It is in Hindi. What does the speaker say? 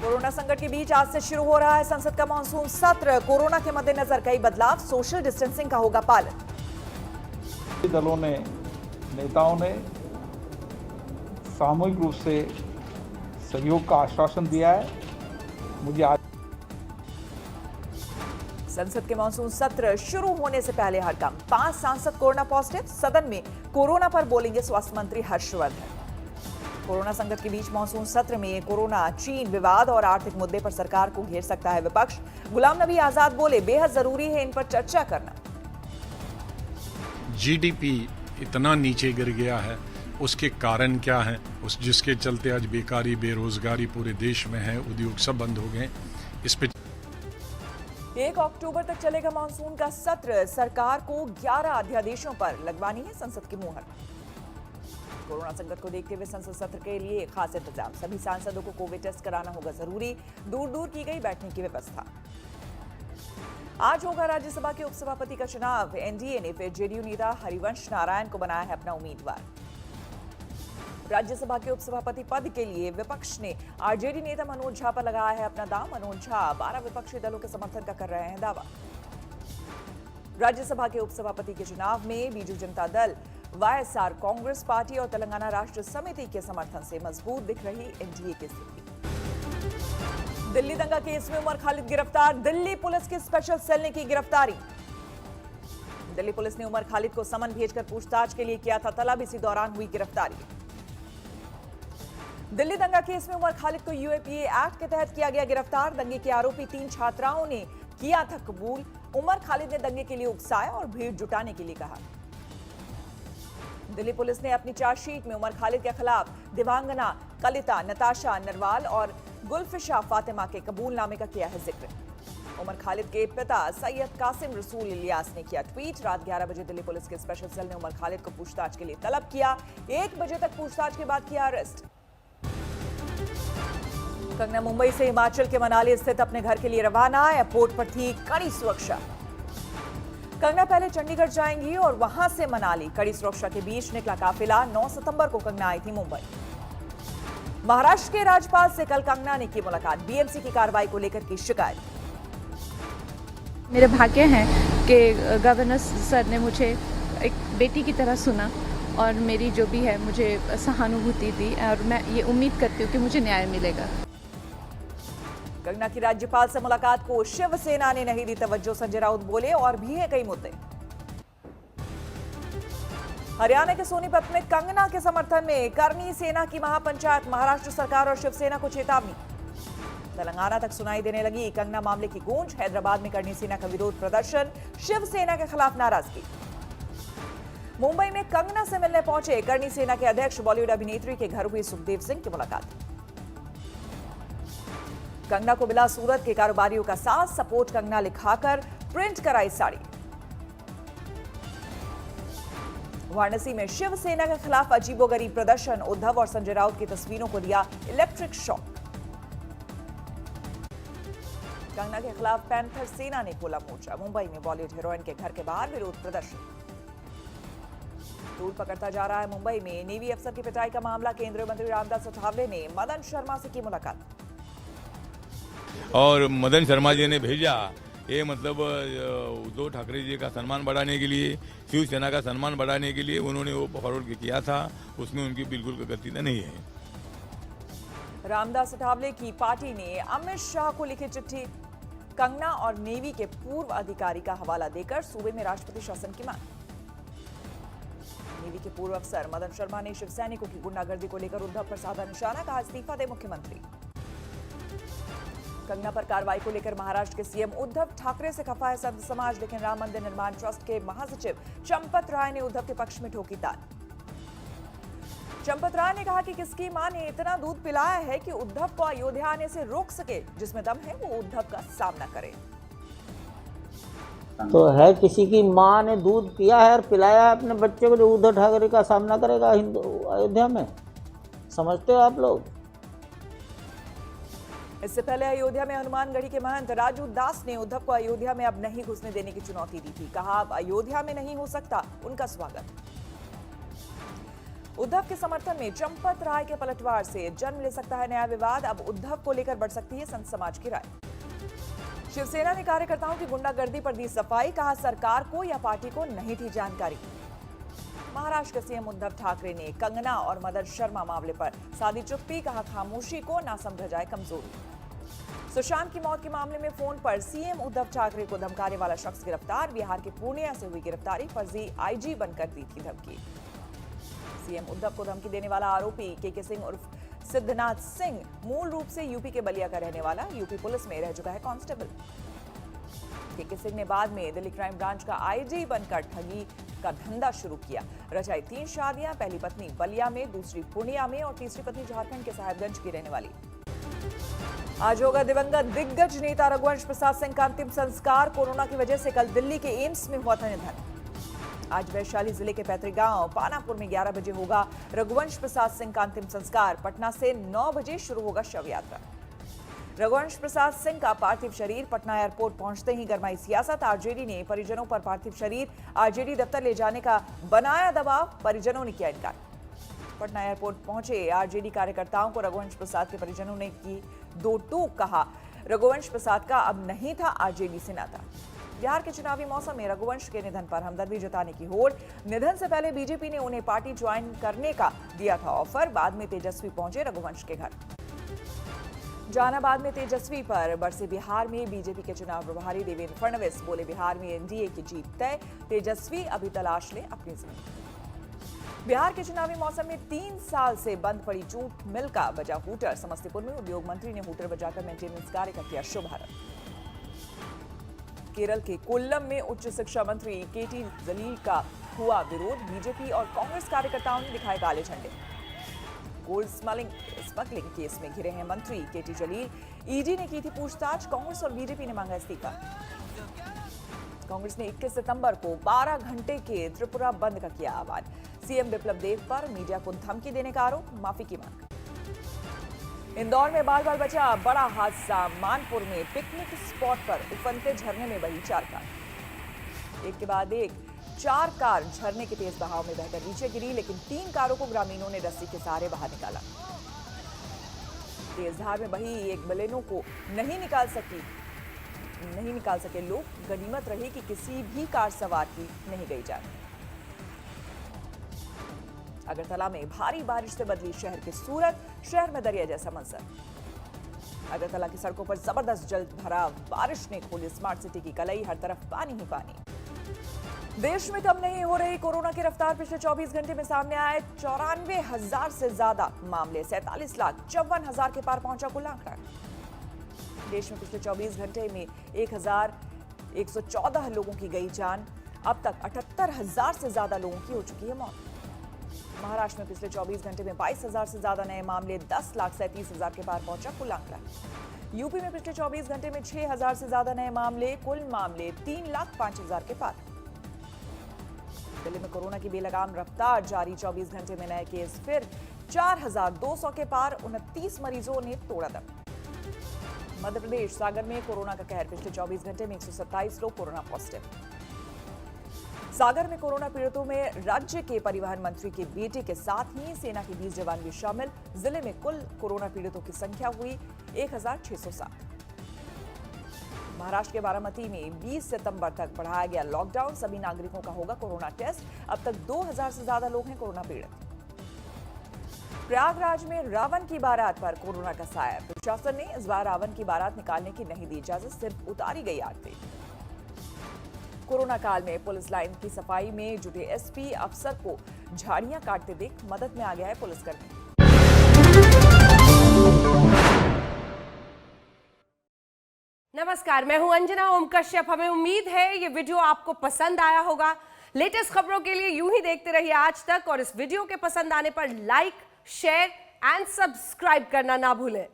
कोरोना संकट के बीच आज से शुरू हो रहा है संसद का मानसून सत्र। कोरोना के मद्देनजर कई बदलाव, सोशल डिस्टेंसिंग का होगा पालन। दलों ने, नेताओं ने सामूहिक रूप से सहयोग का आश्वासन दिया है। मुझे आज संसद के मानसून सत्र शुरू होने से पहले हड़कंप, 5 सांसद कोरोना पॉजिटिव। सदन में कोरोना पर बोलेंगे स्वास्थ्य मंत्री हर्षवर्धन। कोरोना संकट के बीच मानसून सत्र में कोरोना, चीन विवाद और आर्थिक मुद्दे पर सरकार को घेर सकता है विपक्ष। गुलाम नबी आजाद बोले, बेहद जरूरी है इन पर चर्चा करना। जीडीपी इतना नीचे गिर गया है, उसके कारण क्या है? जिसके चलते आज बेकारी, बेरोजगारी पूरे देश में है, उद्योग सब बंद हो गए। इस पे 1 अक्टूबर तक चलेगा मानसून का सत्र। सरकार को 11 अध्यादेशों पर लगवानी है संसद की मुहर। कोरोना संकट को देखते हुए संसद सत्र के लिए खास इंतजाम। सभी सांसदों को कोविड टेस्ट कराना होगा जरूरी। दूर दूर की गई बैठने की व्यवस्था। आज होगा राज्यसभा के उपसभापति का चुनाव। एनडीए ने फिर जेडीयू नेता हरिवंश नारायण को बनाया है अपना उम्मीदवार। राज्यसभा के उपसभापति पद के लिए विपक्ष ने आरजेडी नेता मनोज झा पर लगाया है अपना दांव। मनोज झा 12 विपक्षी दलों के समर्थन का कर रहे हैं दावा। राज्यसभा के उपसभापति के चुनाव में बीजू जनता दल, वाईएसआर कांग्रेस पार्टी और तेलंगाना राष्ट्र समिति के समर्थन से मजबूत दिख रही एनडीए की स्थिति। दिल्ली दंगा केस में उमर खालिद गिरफ्तार। दिल्ली पुलिस की स्पेशल सेल ने की गिरफ्तारी। दिल्ली पुलिस ने उमर खालिद को समन भेजकर पूछताछ के लिए किया था तलब। इसी दौरान हुई गिरफ्तारी। दिल्ली दंगा केस में उमर खालिद को यूएपीए एक्ट के तहत किया गया गिरफ्तार। दंगे के आरोपी 3 छात्राओं ने किया था कबूल। उमर खालिद ने दंगे के लिए उकसाया और भीड़ जुटाने के लिए कहा। दिल्ली पुलिस ने अपनी चार्जशीट में उमर खालिद के खिलाफ दिव्यांगना कलिता नताशा नरवाल और गुलफिशा फातिमा के कबूलनामे का किया है जिक्र। उमर खालिद के पिता सैयद कासिम रसूल इलियास ने किया ट्वीट। रात 11 बजे दिल्ली पुलिस के स्पेशल सेल ने उमर खालिद को पूछताछ के लिए तलब किया। 1 बजे तक पूछताछ के बाद किया अरेस्ट। कंगना मुंबई से हिमाचल के मनाली स्थित अपने घर के लिए रवाना। एयरपोर्ट पर थी कड़ी सुरक्षा। कंगना पहले चंडीगढ़ जाएंगी और वहां से मनाली। कड़ी सुरक्षा के बीच निकला काफिला। 9 सितंबर को कंगना आई थी मुंबई। महाराष्ट्र के राज्यपाल से कल कंगना ने की मुलाकात। बीएमसी की कार्रवाई को लेकर की शिकायत। मेरे भाग्य हैं कि गवर्नर सर ने मुझे एक बेटी की तरह सुना और मेरी जो भी है मुझे सहानुभूति दी और मैं ये उम्मीद करती हूँ कि मुझे न्याय मिलेगा। कंगना की राज्यपाल से मुलाकात को शिवसेना ने नहीं दी तवज्जो। संजय राउत बोले, और भी हैं कई मुद्दे। हरियाणा के सोनीपत में कंगना के समर्थन में करनी सेना की महापंचायत। महाराष्ट्र सरकार और शिवसेना को चेतावनी। तेलंगाना तक सुनाई देने लगी कंगना मामले की गूंज। हैदराबाद में करनी सेना का विरोध प्रदर्शन। शिवसेना के खिलाफ नाराजगी। मुंबई में कंगना से मिलने पहुंचे करनी सेना के अध्यक्ष बॉलीवुड अभिनेत्री के घर हुई सुखदेव सिंह की मुलाकात। कंगना को मिला सूरत के कारोबारियों का साथ। सपोर्ट कंगना लिखाकर प्रिंट कराई साड़ी। वाराणसी में शिवसेना के खिलाफ अजीबोगरीब प्रदर्शन। उद्धव और संजय राउत की तस्वीरों को दिया इलेक्ट्रिक शॉक। कंगना के खिलाफ पैंथर सेना ने खोला मोर्चा। मुंबई में बॉलीवुड हीरोइन के घर के बाहर विरोध प्रदर्शन। दूर पकड़ता जा रहा है मुंबई में नेवी अफसर की पिटाई का मामला। केंद्रीय मंत्री रामदास अठावले ने मदन शर्मा से की मुलाकात। और मदन शर्मा जी ने भेजा ये मतलब उद्धव ठाकरे जी का सम्मान बढ़ाने के लिए, शिवसेना का सम्मान बढ़ाने के लिए उन्होंने वो फॉरवर्ड किया था। उसमें उनकी बिल्कुल गलती नहीं है। रामदास अठावले की पार्टी ने अमित शाह को लिखी चिट्ठी। कंगना और नेवी के पूर्व अधिकारी का हवाला देकर सूबे में राष्ट्रपति शासन की मांग। नेवी के पूर्व अफसर मदन शर्मा ने शिवसैनिकों की गुंडागर्दी को लेकर उद्धव पर साधा निशाना। कहा, इस्तीफा दे मुख्यमंत्री। कंगना पर कार्रवाई को लेकर महाराष्ट्र के सीएम उद्धव ठाकरे से खफा है संत समाज। लेकिन राम मंदिर निर्माण ट्रस्ट के महासचिव चंपत राय ने उद्धव के पक्ष में ठोकी ताल। चंपत राय ने कहा कि किसकी मां ने इतना दूध पिलाया है कि उद्धव को अयोध्या आने से रोक सके। जिसमें दम है वो उद्धव का सामना करे। तो है किसी की मां ने दूध पिया है और पिलाया है अपने बच्चे को, जो उद्धव ठाकरे का सामना करेगा अयोध्या में? समझते हो आप लोग? इससे पहले अयोध्या में हनुमानगढ़ी के महंत राजू दास ने उद्धव को अयोध्या में अब नहीं घुसने देने की चुनौती दी थी। कहा, अब अयोध्या में नहीं हो सकता उनका स्वागत। उद्धव के समर्थन में चंपत राय के पलटवार से जन्म ले सकता है नया विवाद। अब उद्धव को लेकर बढ़ सकती है संत समाज की राय। शिवसेना ने कार्यकर्ताओं की गुंडागर्दी पर दी सफाई, कहा सरकार को या पार्टी को नहीं थी जानकारी। महाराष्ट्र के सीएम उद्धव ठाकरे ने कंगना और मदन शर्मा मामले पर साधी चुप्पी, कहा खामोशी को ना समझा जाए कमजोरी। सुशांत की मौत के मामले में फोन पर सीएम उद्धव ठाकरे को धमकाने वाला शख्स गिरफ्तार। बिहार के पूर्णिया से हुई गिरफ्तारी, फर्जी आईजी बनकर दी थी धमकी। सीएम उद्धव को धमकी देने वाला आरोपी के सिंह उर्फ सिद्धनाथ सिंह मूल रूप से यूपी के बलिया का रहने वाला, यूपी पुलिस में रह चुका है कांस्टेबल। के सिंह ने बाद में दिल्ली क्राइम ब्रांच का आईजी बनकर ठगी का धंधा शुरू किया। रचाई 3 शादियां, पहली पत्नी बलिया में, दूसरी पूर्णिया में और तीसरी पत्नी झारखंड के साहेबगंज की रहने वाली। आज होगा दिवंगत दिग्गज नेता रघुवंश प्रसाद सिंह का अंतिम संस्कार। कोरोना की वजह से कल दिल्ली के एम्स में हुआ था निधन। आज वैशाली जिले के पैतृक गांव पानापुर में 11 बजे होगा रघुवंश प्रसाद सिंह का अंतिम संस्कार। पटना से 9 बजे शुरू होगा शव यात्रा। रघुवंश प्रसाद सिंह का पार्थिव शरीर पटना एयरपोर्ट पहुंचते ही गरमाई सियासत। आरजेडी ने परिजनों पर पार्थिव शरीर आरजेडी दफ्तर ले जाने का बनाया दबाव, परिजनों ने किया इनकार। पटना एयरपोर्ट पहुंचे आरजेडी कार्यकर्ताओं को रघुवंश प्रसाद के परिजनों ने की दो टूक, कहा रघुवंश प्रसाद का अब नहीं था आरजेडी से नाता। बिहार के चुनावी मौसम में रघुवंश के निधन पर हमदर्दी जताने की होड़। निधन से पहले बीजेपी ने उन्हें पार्टी ज्वाइन करने का दिया था ऑफर। बाद में तेजस्वी पहुंचे रघुवंश के घर। जहानाबाद में तेजस्वी पर बरसे बिहार में बीजेपी के चुनाव प्रभारी देवेंद्र फडणवीस, बोले बिहार में एनडीए की जीत तय, तेजस्वी अभी तलाश ले अपनी जमीन। बिहार के चुनावी मौसम में 3 साल से बंद पड़ी जूट मिल का बजा हूटर। समस्तीपुर में उद्योग मंत्री ने हूटर बजाकर मेंटेनेंस कार्य का किया शुभारंभ। केरल के कोल्लम में उच्च शिक्षा मंत्री केटी जलील का हुआ विरोध। बीजेपी और कांग्रेस कार्यकर्ताओं ने दिखाए काले झंडे। गोल्ड स्मगलिंग केस में घिरे हैं मंत्री केटी जलील। ईडी ने की थी पूछताछ। कांग्रेस और बीजेपी ने मांगा इस्तीफा। कांग्रेस ने 21 सितंबर को 12 घंटे के त्रिपुरा बंद का किया आह्वान। सीएम बिप्लब देब पर मीडिया को धमकी देने का आरोप, माफी की मांग। इंदौर में बाल बाल बचा बड़ा हादसा। मानपुर में पिकनिक स्पॉट पर उफनते झरने में बही 4 कार। एक के बाद एक 4 कार झरने के तेज बहाव में बहकर नीचे गिरी, लेकिन 3 कारों को ग्रामीणों ने रस्सी के सहारे बाहर निकाला। तेज धार में बही एक बलेनो को नहीं निकाल सके लोग। गनीमत रही कि किसी भी कार सवार की नहीं गई जान। अगरतला में भारी बारिश से बदली शहर की सूरत। शहर में दरिया जैसा मंजर। अगरतला की सड़कों पर जबरदस्त जल भराव। बारिश ने खोली स्मार्ट सिटी की कलई, हर तरफ पानी ही पानी। देश में कम नहीं हो रही कोरोना की रफ्तार। पिछले 24 घंटे में सामने आए 94,000 से ज्यादा मामले। 47,54,000 के पार पहुंचा कुल आंकड़ा। देश में पिछले 24 घंटे में 1,114 लोगों की गई जान। अब तक 78,000 से ज्यादा लोगों की हो चुकी है मौत। महाराष्ट्र में पिछले 24 घंटे में 22,000 से ज्यादा नए मामले। 10,37,000 के पार पहुंचा कुल आंकड़ा। यूपी में पिछले 24 घंटे में 6,000 से ज्यादा नए मामले। कुल मामले 3,05,000 के पार। दिल्ली में कोरोना की बेलगाम रफ्तार जारी। 24 घंटे में नए केस फिर 4,200 के पार। 29 मरीजों ने तोड़ा दम। मध्य प्रदेश सागर में कोरोना का कहर। पिछले 24 घंटे में 127 लोग कोरोना पॉजिटिव। सागर में कोरोना पीड़ितों में राज्य के परिवहन मंत्री के बेटे के साथ ही सेना के 20 जवान भी शामिल। जिले में कुल कोरोना पीड़ितों की संख्या हुई 1,607। महाराष्ट्र के बारामती में 20 सितंबर तक बढ़ाया गया लॉकडाउन। सभी नागरिकों का होगा कोरोना टेस्ट। अब तक 2,000 से ज्यादा लोग हैं कोरोना पीड़ित। प्रयागराज में रावण की बारात पर कोरोना का साया। प्रशासन ने इस बार रावण की बारात निकालने की नहीं दी इजाजत, सिर्फ उतारी गई आरती। कोरोना काल में पुलिस लाइन की सफाई में जुटे एसपी अफसर को झाड़ियां काटते देख मदद में आ गया है पुलिसकर्मी। नमस्कार, मैं हूं अंजना ओम कश्यप। हमें उम्मीद है ये वीडियो आपको पसंद आया होगा। लेटेस्ट खबरों के लिए यूं ही देखते रहिए आज तक और इस वीडियो के पसंद आने पर लाइक, शेयर एंड सब्सक्राइब करना ना भूलें।